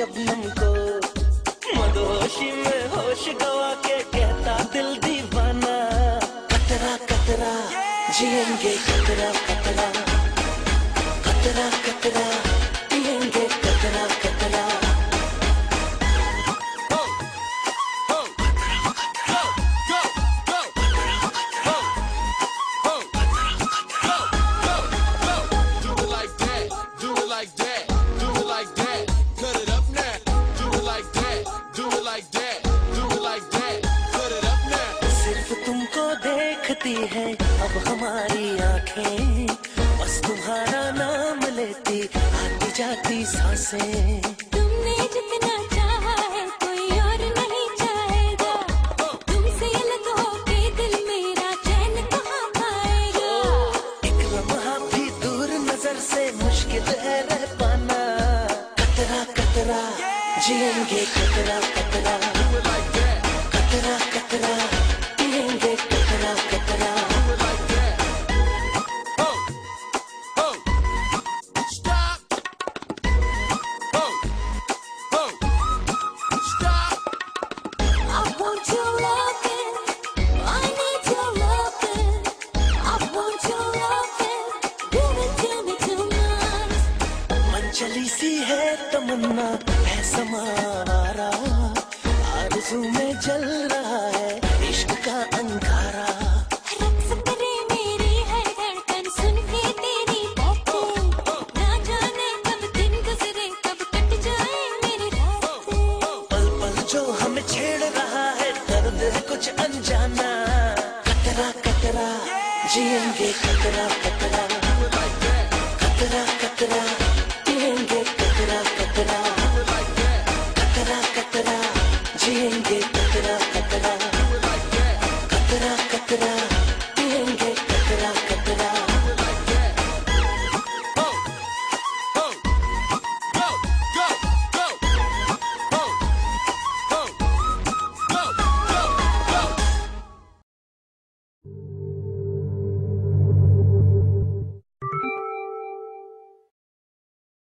शबनम को, मदहोशी में होश गवा के कहता दिल दीवाना, कतरा कतरा जिएंगे, कतरा कतरा, कतरा कतरा पिएंगे, कतरा कतरा। देखती है अब हमारी आंखें, बस तुम्हारा नाम लेती आती जाती सांसें। तुमने जितना चाहा है कोई और नहीं चाहेगा, तुमसे अलग होके दिल मेरा चैन कहाँ पाएगा। एक लम्हा भी दूर नजर से मुश्किल है रह पाना, कतरा कतरा जिएंगे, कतरा कतरा, कतरा कतरा पिएंगे, कतरा कतरा। चली सी है तमन्ना है समारा, आरज़ू में जल